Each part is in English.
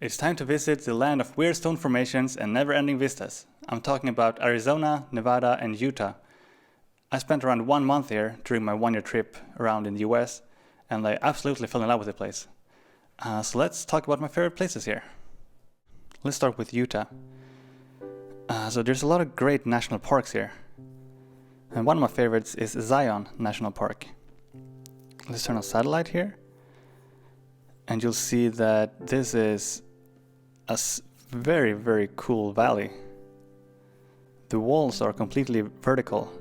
It's time to visit the land of weird stone formations and never-ending vistas. I'm talking about Arizona, Nevada, and Utah. I spent around 1 month here during my 1-year trip around in the US, and I absolutely fell in love with the place. So let's talk about my favorite places here. Let's start with Utah. So there's a lot of great national parks here. And one of my favorites is Zion National Park. Let's turn on satellite here. And you'll see that this is a very, very cool valley. The walls are completely vertical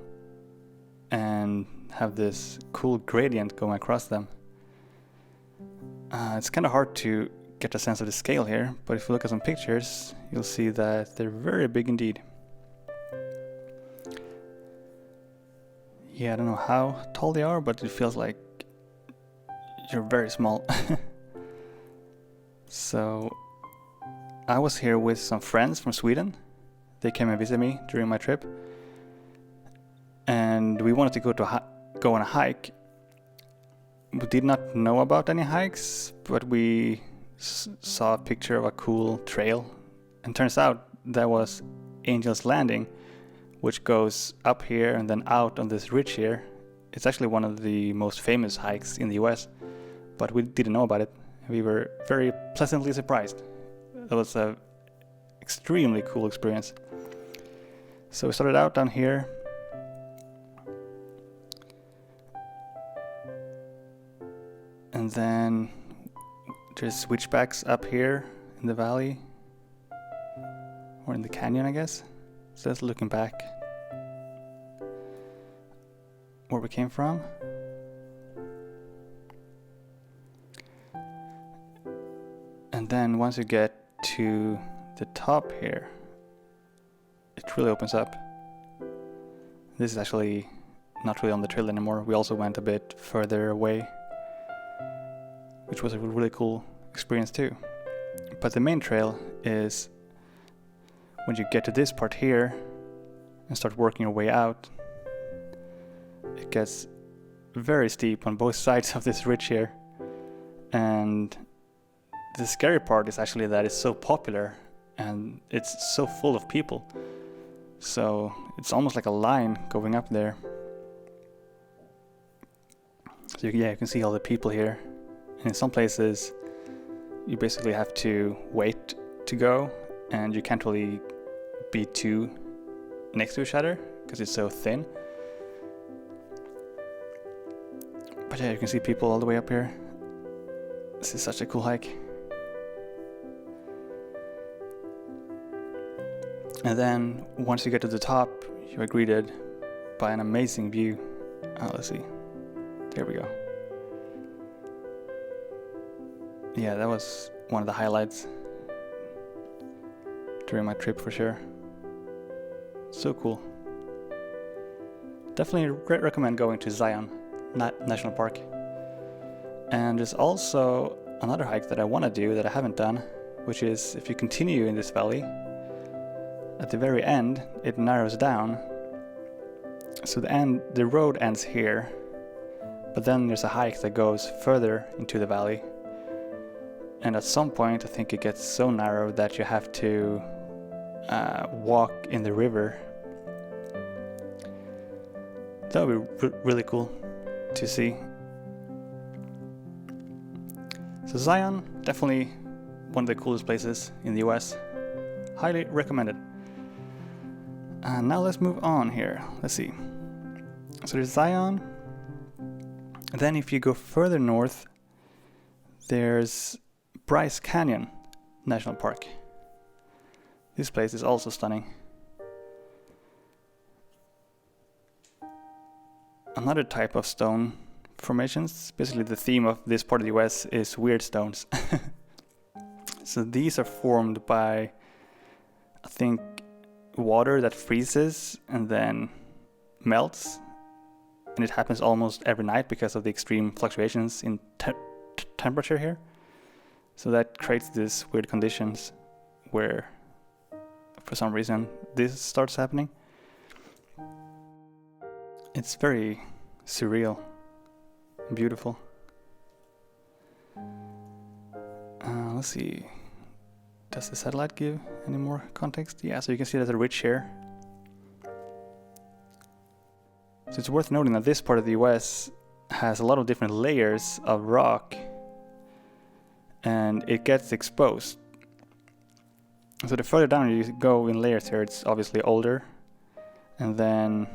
and have this cool gradient going across them. It's kind of hard to get a sense of the scale here, but if you look at some pictures, you'll see that they're very big indeed. Yeah, I don't know how tall they are, but it feels like you're very small. So I was here with some friends from Sweden. They came and visited me during my trip, and we wanted to go on a hike. We did not know about any hikes, but we saw a picture of a cool trail, and turns out that was Angel's Landing, which goes up here and then out on this ridge here. It's actually one of the most famous hikes in the US, but we didn't know about it. We were very pleasantly surprised. It was an extremely cool experience. So we started out down here. And then there's switchbacks up here in the valley. Or in the canyon, I guess. So that's looking back where we came from. And then once you get to the top here, it really opens up. This is actually not really on the trail anymore. We also went a bit further away, which was a really cool experience too. But the main trail is when you get to this part here and start working your way out. It gets very steep on both sides of this ridge here, and the scary part is actually that it's so popular and it's so full of people. So it's almost like a line going up there. So you can see all the people here. And in some places you basically have to wait to go, and you can't really be too next to each other because it's so thin. But yeah, you can see people all the way up here. This is such a cool hike. And then once you get to the top, you are greeted by an amazing view. Let's see. There we go. Yeah, that was one of the highlights during my trip for sure. So cool. Definitely recommend going to Zion National Park. And there's also another hike that I want to do that I haven't done, which is if you continue in this valley, at the very end, it narrows down. So the road ends here, but then there's a hike that goes further into the valley. And at some point, I think it gets so narrow that you have to walk in the river. That would be really cool to see. So Zion, definitely one of the coolest places in the US. Highly recommended. And now let's move on here. Let's see. So there's Zion. Then if you go further north, there's Bryce Canyon National Park. This place is also stunning. Another type of stone formations, basically the theme of this part of the US is weird stones. So these are formed by, I think, water that freezes and then melts, and it happens almost every night because of the extreme fluctuations in temperature here. So that creates these weird conditions where for some reason this starts happening. It's very surreal, beautiful. Let's see. Does the satellite give any more context? Yeah, so you can see there's a ridge here. So it's worth noting that this part of the US has a lot of different layers of rock, and it gets exposed. So the further down you go in layers here, it's obviously older. And then,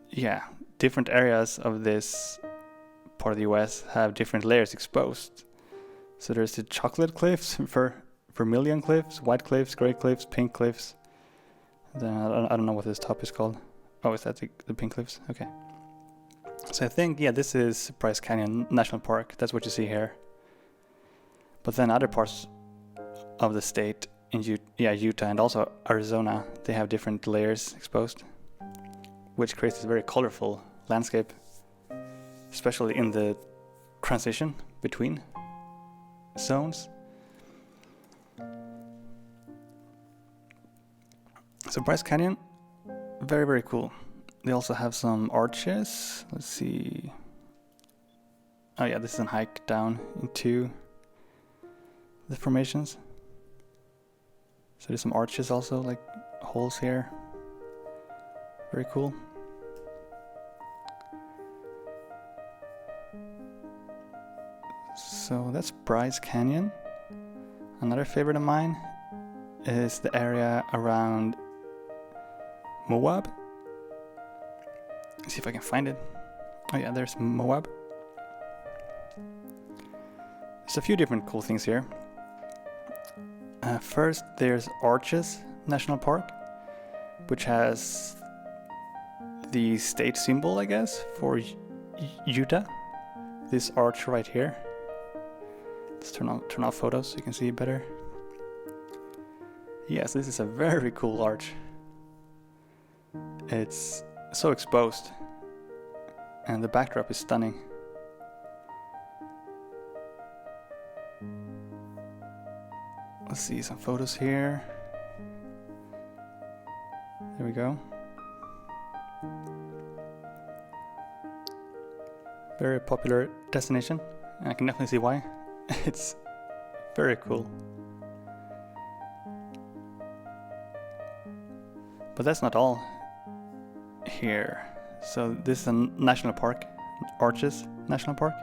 yeah, different areas of this part of the US have different layers exposed. So there's the chocolate cliffs, vermilion cliffs, white cliffs, gray cliffs, pink cliffs. Then I don't know what this top is called. Oh, is that the pink cliffs? Okay. So I think, yeah, this is Bryce Canyon National Park. That's what you see here. But then other parts of the state, in Utah and also Arizona, they have different layers exposed, which creates this very colorful landscape, especially in the transition between zones. So Bryce Canyon, very, very cool. They also have some arches. Let's see. Oh yeah, this is a hike down into the formations. So there's some arches also, like holes here. Very cool. So that's Bryce Canyon. Another favorite of mine is the area around Moab. Let's see if I can find it. Oh yeah, there's Moab. There's a few different cool things here. First, there's Arches National Park, which has the state symbol, I guess, for Utah. This arch right here. Let's turn off photos so you can see it better. Yes, this is a very cool arch. It's so exposed, and the backdrop is stunning. Let's see some photos here. There we go. Very popular destination. I can definitely see why. It's very cool. But that's not all here. So this is a national park, Arches National Park.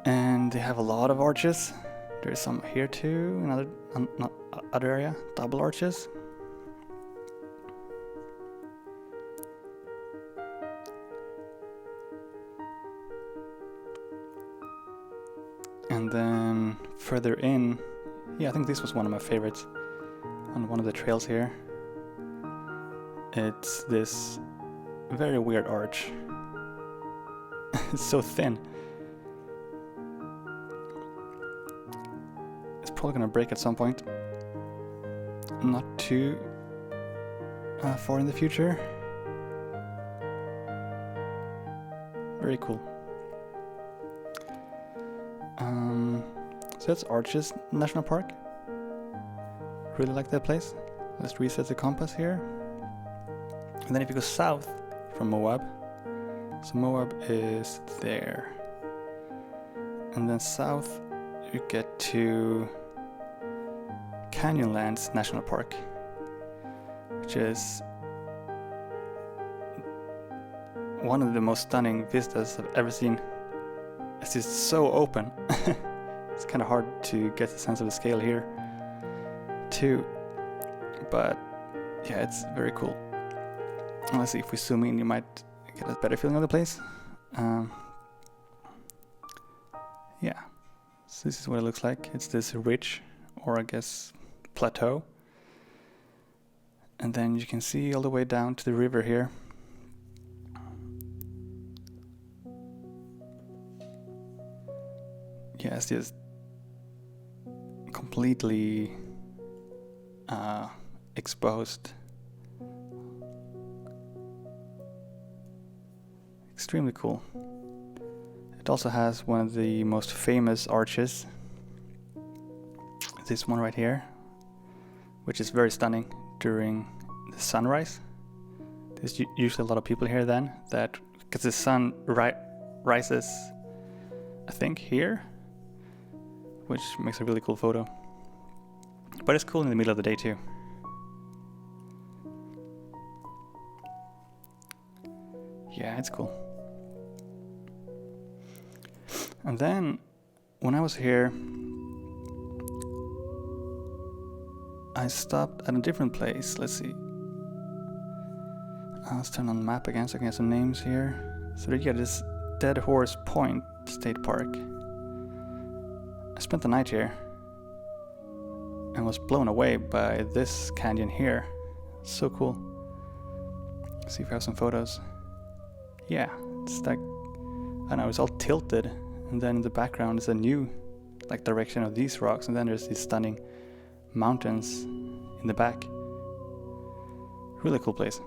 And they have a lot of arches. There's some here too, another other area, double arches. And then further in, yeah, I think this was one of my favorites on one of the trails here. It's this very weird arch. It's so thin. It's probably gonna break at some point. Not too far in the future. Very cool. So that's Arches National Park. Really like that place. Let's reset the compass here. And then if you go south from Moab, so Moab is there. And then south you get to Canyonlands National Park, which is one of the most stunning vistas I've ever seen. It's just so open. It's kind of hard to get a sense of the scale here too, but yeah, it's very cool. Let's see, if we zoom in you might get a better feeling of the place. Yeah, so this is what it looks like. It's this ridge, or I guess plateau, and then you can see all the way down to the river here. Yeah, it's just completely exposed. Extremely cool. It also has one of the most famous arches, this one right here, which is very stunning during the sunrise. There's usually a lot of people here then, that because the sun rises, I think here, which makes a really cool photo. But it's cool in the middle of the day too. Yeah, it's cool. And then when I was here, I stopped at a different place. Let's see. Let's turn on the map again so I can get some names here. So you get this Dead Horse Point State Park. I spent the night here and was blown away by this canyon here. So cool. Let's see if I have some photos. Yeah, it's like, I don't know, it's all tilted, and then in the background is a new like direction of these rocks, and then there's these stunning mountains in the back. Really cool place.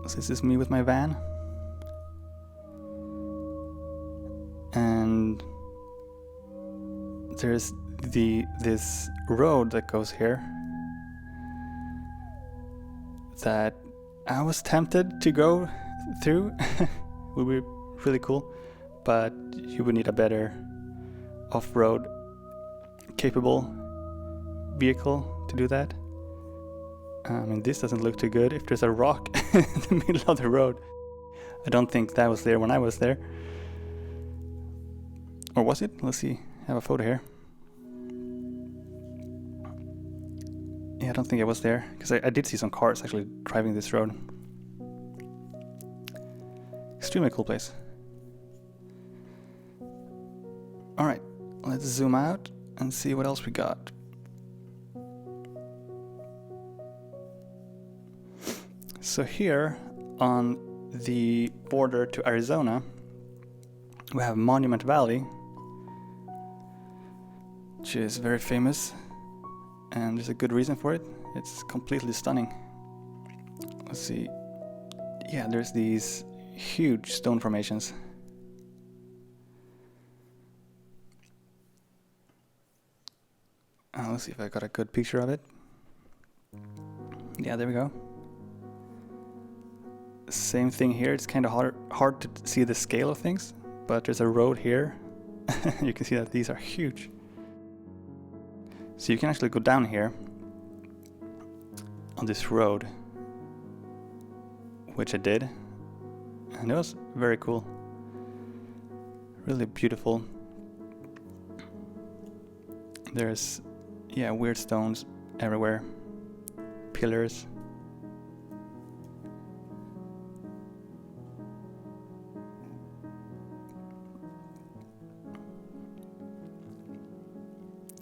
So this is me with my van, and there's this road that goes here that I was tempted to go through. Would be really cool, but you would need a better off-road capable vehicle to do that. This doesn't look too good. If there's a rock in the middle of the road, I don't think that was there when I was there. Or was it? Let's see. I have a photo here. Yeah, I don't think I was there, because I did see some cars actually driving this road. Extremely cool place. Alright, let's zoom out and see what else we got. So here on the border to Arizona, we have Monument Valley, which is very famous, and there's a good reason for it. It's completely stunning. Let's see. Yeah, there's these huge stone formations. Let's see if I got a good picture of it. Yeah, there we go. Same thing here. It's kind of hard to see the scale of things, but there's a road here. You can see that these are huge. So you can actually go down here on this road, which I did, and it was very cool. Really beautiful. There's, yeah, weird stones everywhere, pillars.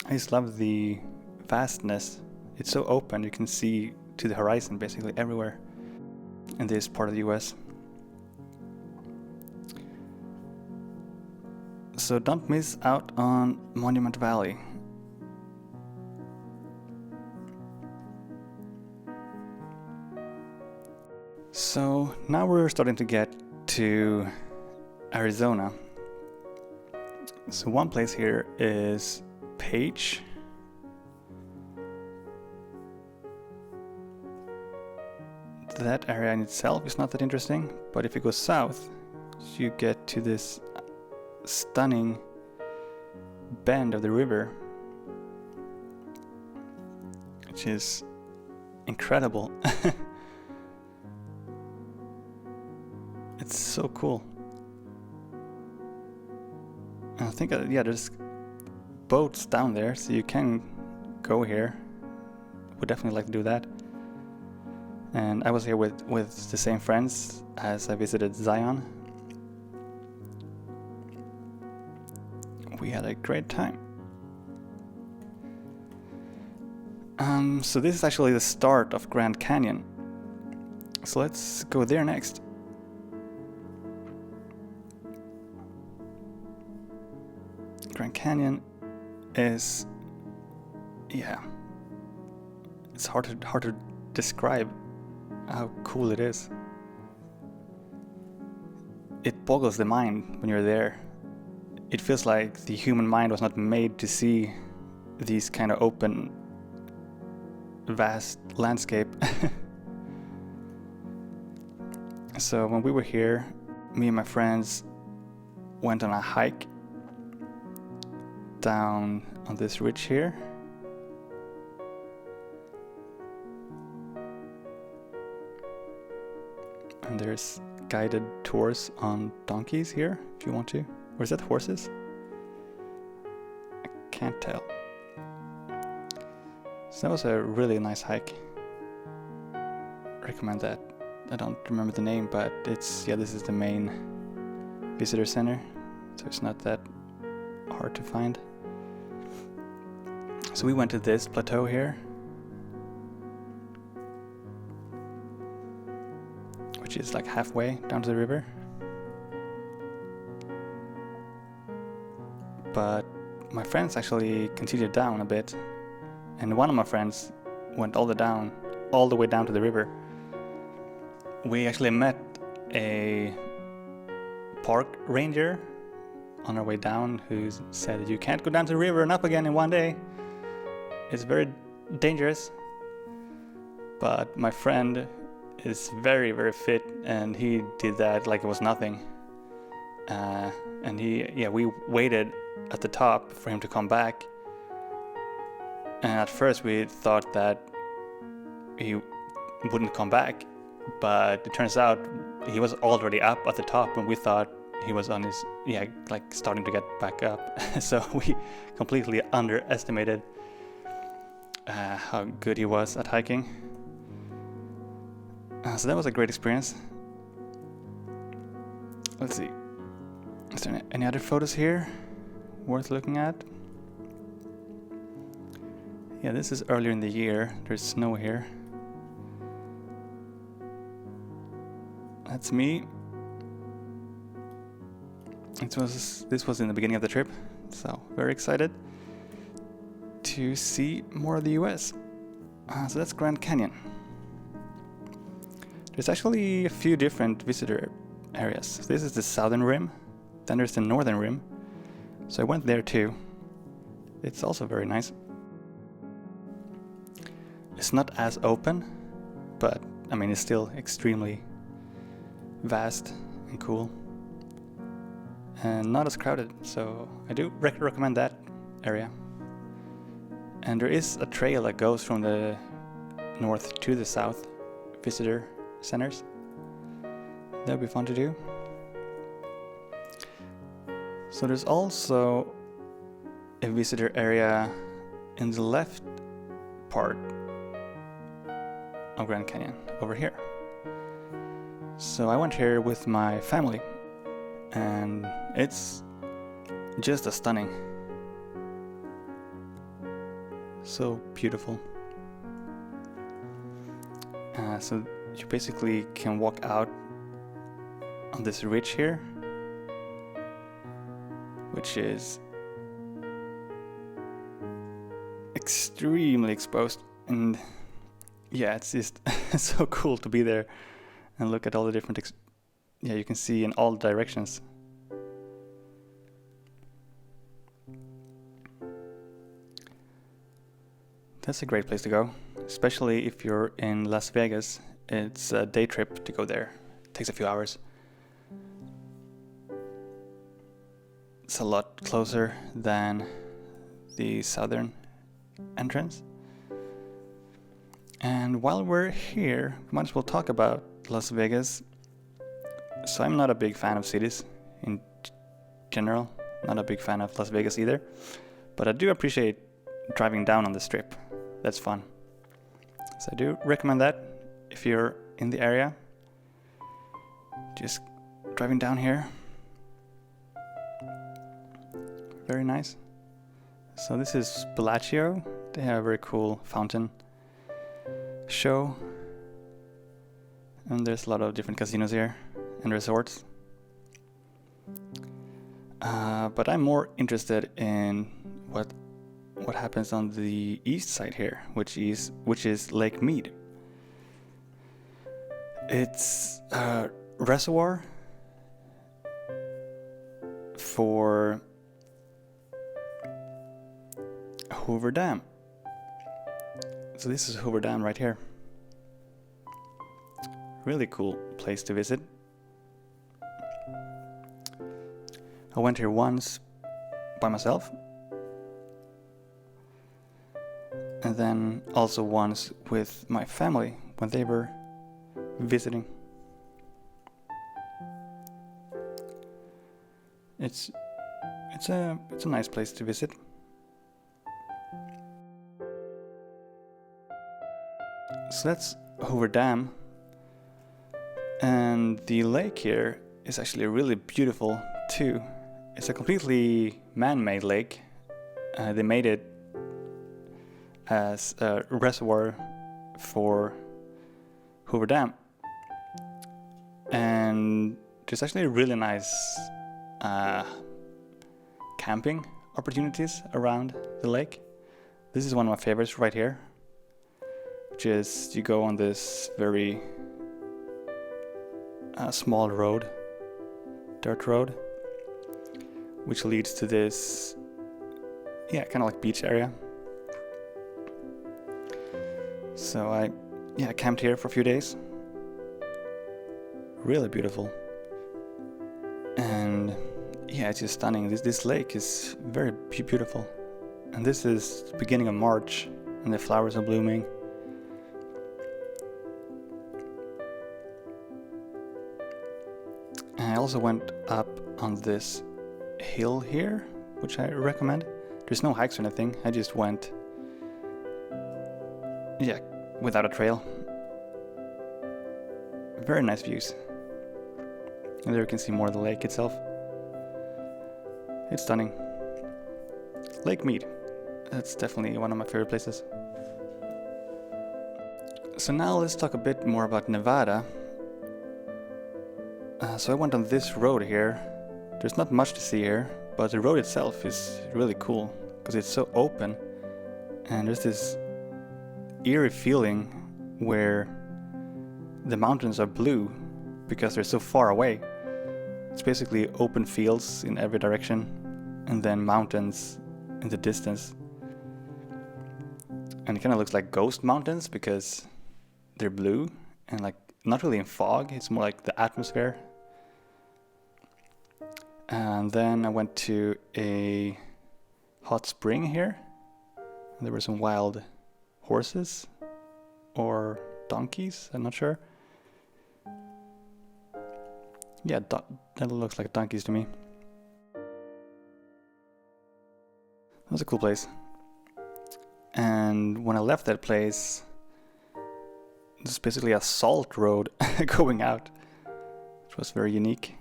I just love the vastness. It's so open, you can see to the horizon basically everywhere in this part of the US. So don't miss out on Monument Valley. So now we're starting to get to Arizona. So one place here is Page. That area in itself is not that interesting, but if you go south, you get to this stunning bend of the river, which is incredible. It's so cool. And I think, there's boats down there, so you can go here. Would definitely like to do that. And I was here with the same friends as I visited Zion. We had a great time. So this is actually the start of Grand Canyon. So let's go there next. Grand Canyon is, it's hard to describe how cool it is. It boggles the mind when you're there. It feels like the human mind was not made to see these kind of open, vast landscape. So when we were here, me and my friends went on a hike, down on this ridge here. And there's guided tours on donkeys here, if you want to. Or is that horses? I can't tell. So that was a really nice hike. Recommend that. I don't remember the name, but this is the main visitor center, so it's not that hard to find. So we went to this plateau here, which is like halfway down to the river. But my friends actually continued down a bit, and one of my friends went all the way down to the river. We actually met a park ranger on our way down who said, "You can't go down to the river and up again in one day. It's very dangerous." But my friend is very, very fit, and he did that like it was nothing. And we waited at the top for him to come back. And at first we thought that he wouldn't come back, but it turns out he was already up at the top, and we thought he was on his, starting to get back up. So we completely underestimated how good he was at hiking. So that was a great experience. Let's see. Is there any other photos here worth looking at? Yeah, this is earlier in the year. There's snow here. That's me. This was in the beginning of the trip, so very excited to see more of the US. So that's Grand Canyon. There's actually a few different visitor areas. This is the southern rim, then there's the northern rim. So I went there too. It's also very nice. It's not as open, but I mean it's still extremely vast and cool. And not as crowded, so I do recommend that area. And there is a trail that goes from the north to the south visitor centers. That would be fun to do. So there's also a visitor area in the left part of Grand Canyon, over here. So I went here with my family, and it's just stunning. So beautiful. So you basically can walk out on this ridge here, which is extremely exposed, and yeah, it's just so cool to be there and look at all the different you can see in all directions. That's a great place to go, especially if you're in Las Vegas. It's a day trip to go there. It takes a few hours. It's a lot closer than the southern entrance. And while we're here, we might as well talk about Las Vegas. So I'm not a big fan of cities in general. Not a big fan of Las Vegas either. But I do appreciate driving down on the Strip. That's fun. So I do recommend that if you're in the area. Just driving down here. Very nice. So this is Bellagio. They have a very cool fountain show. And there's a lot of different casinos here and resorts. But I'm more interested in what happens on the east side here, which is Lake Mead. It's a reservoir for Hoover Dam. So this is Hoover Dam right here. Really cool place to visit. I went here once by myself, and then also once with my family when they were visiting. It's a nice place to visit. So that's Hoover Dam, and the lake here is actually really beautiful too. It's a completely man-made lake. They made it as a reservoir for Hoover Dam, and there's actually really nice camping opportunities around the lake. This is one of my favorites right here, which is you go on this very small road, dirt road, which leads to this kind of like beach area. So I camped here for a few days. Really beautiful. And it's just stunning. This lake is very beautiful. And this is the beginning of March and the flowers are blooming. And I also went up on this hill here, which I recommend. There's no hikes or anything. I just went without a trail. Very nice views. And there you can see more of the lake itself. It's stunning. Lake Mead. That's definitely one of my favorite places. So now let's talk a bit more about Nevada. So I went on this road here. There's not much to see here, but the road itself is really cool because it's so open, and there's this eerie feeling where the mountains are blue because they're so far away. It's basically open fields in every direction and then mountains in the distance. And it kind of looks like ghost mountains because they're blue and like not really in fog, it's more like the atmosphere. And then I went to a hot spring here. There were some wild horses or donkeys, I'm not sure. Yeah, that looks like donkeys to me. That was a cool place. And when I left that place, there's basically a salt road going out, which was very unique.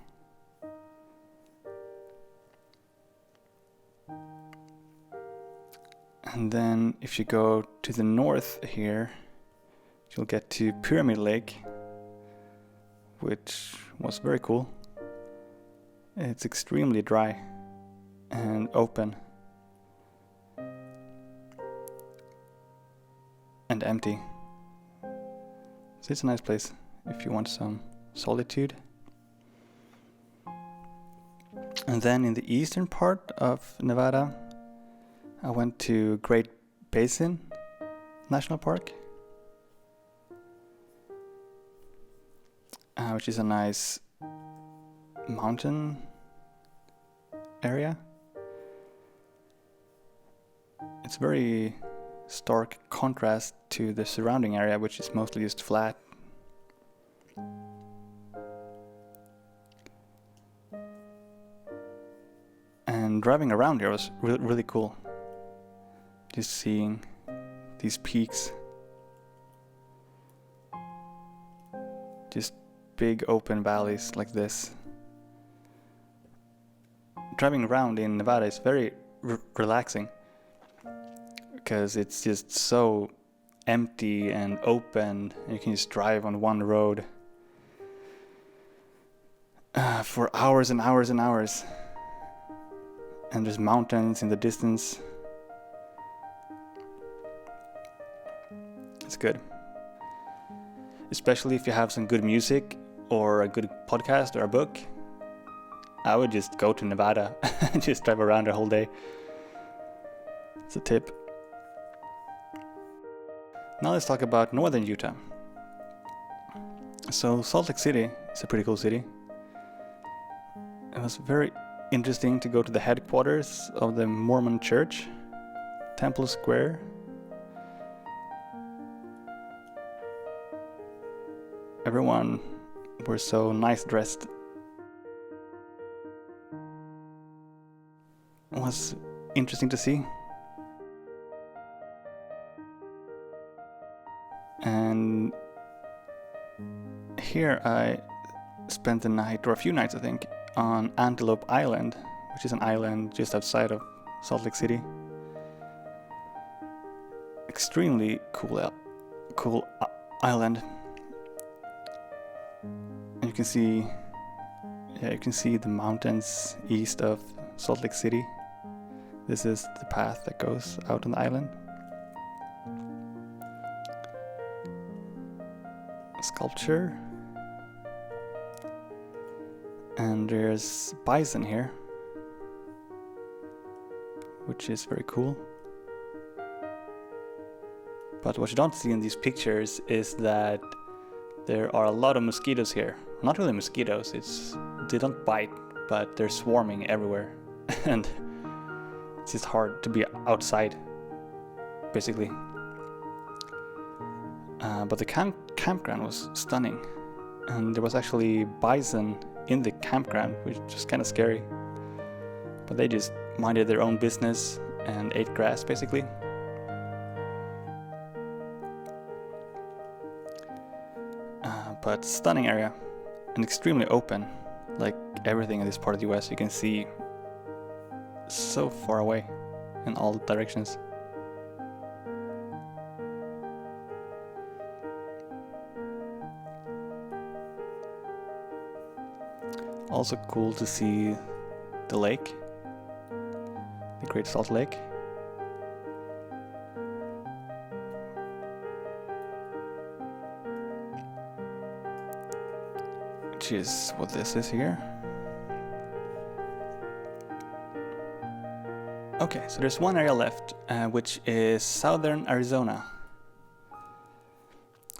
And then if you go to the north here, you'll get to Pyramid Lake, which was very cool. It's extremely dry and open and empty. So it's a nice place if you want some solitude. And then in the eastern part of Nevada, I went to Great Basin National Park, which is a nice mountain area. It's very stark contrast to the surrounding area, which is mostly just flat. And driving around here was really cool. Just seeing these peaks. Just big open valleys like this. Driving around in Nevada is very relaxing because it's just so empty and open. You can just drive on one road for hours and hours and hours. And there's mountains in the distance. It's good. Especially if you have some good music or a good podcast or a book. I would just go to Nevada and just drive around the whole day. It's a tip. Now let's talk about northern Utah. So Salt Lake City is a pretty cool city. It was very interesting to go to the headquarters of the Mormon Church, Temple Square. everyone were so nice dressed. It was interesting to see. And here I spent the night, or a few nights I think, on Antelope Island, which is an island just outside of Salt Lake City. Extremely cool island. And you can see the mountains east of Salt Lake City. This is the path that goes out on the island. Sculpture. And there's Bison here, which is very cool. But what you don't see in these pictures is that there are a lot of mosquitoes here. Not really mosquitoes, they don't bite, but they're swarming everywhere. And it's just hard to be outside, basically. But the campground was stunning. And there was actually bison in the campground, which was kind of scary. But they just minded their own business and ate grass, basically. But stunning area and extremely open. Like everything in this part of the US, you can see so far away in all directions. Also cool to see the lake, the Great Salt Lake. Which is what this is here. Okay, so there's one area left, which is southern Arizona.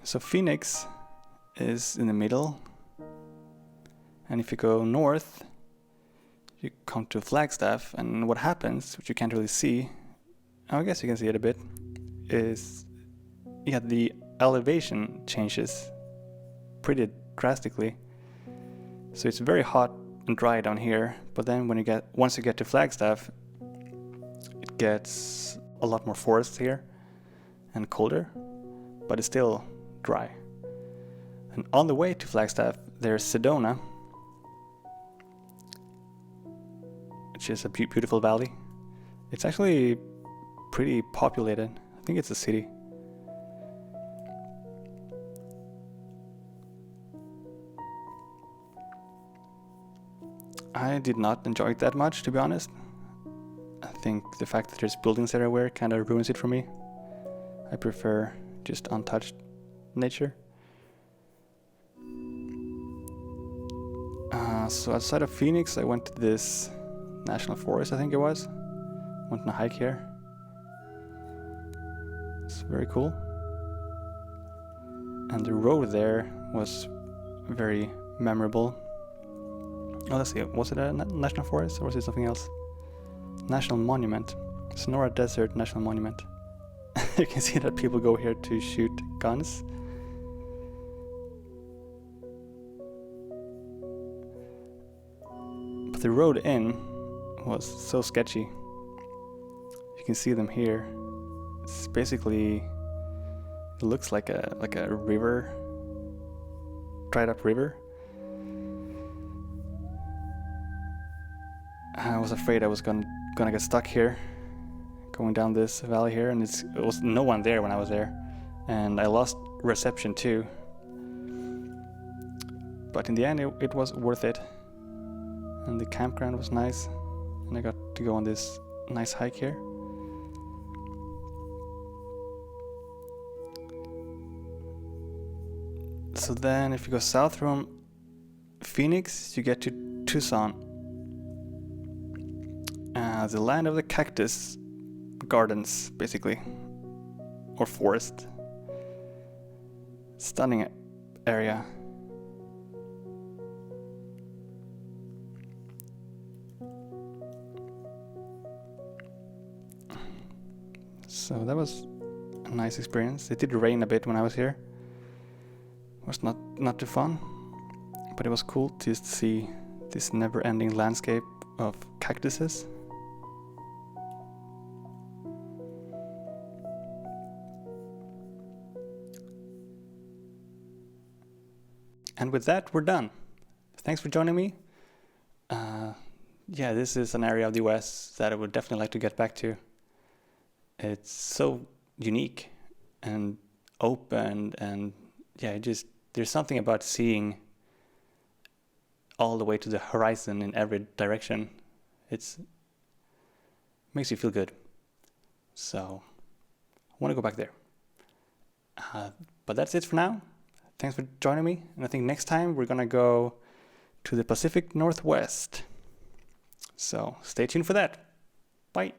So Phoenix is in the middle. And if you go north, you come to Flagstaff, and what happens, which you can't really see, I guess you can see it a bit, is the elevation changes pretty drastically. So it's very hot and dry down here, but then once you get to Flagstaff, it gets a lot more forest here and colder, but it's still dry. And on the way to Flagstaff, there's Sedona, which is a beautiful valley. It's actually pretty populated. I think it's a city. I did not enjoy it that much, to be honest. I think the fact that there's buildings everywhere kind of ruins it for me. I prefer just untouched nature. So outside of Phoenix, I went to this national forest, I think it was. Went on a hike here. It's very cool. And the road there was very memorable. Oh, let's see, was it a national forest or was it something else? National Monument. Sonora Desert National Monument. You can see that people go here to shoot guns. But the road in was so sketchy. You can see them here. It's basically, it looks like a river, dried up river. I was afraid I was gonna get stuck here, going down this valley here, and it was no one there when I was there, and I lost reception too. But in the end, it was worth it, and the campground was nice, and I got to go on this nice hike here. So then, if you go south from Phoenix, you get to Tucson. The land of the cactus gardens, basically, or forest. Stunning area. So that was a nice experience. It did rain a bit when I was here, was not too fun, but it was cool to just see this never-ending landscape of cactuses. And with that, we're done. Thanks for joining me. Yeah, this is an area of the US that I would definitely like to get back to. It's so unique and open, and yeah, there's something about seeing all the way to the horizon in every direction. It makes you feel good. So I want to go back there. But that's it for now. Thanks for joining me. And I think next time we're gonna go to the Pacific Northwest. So stay tuned for that. Bye.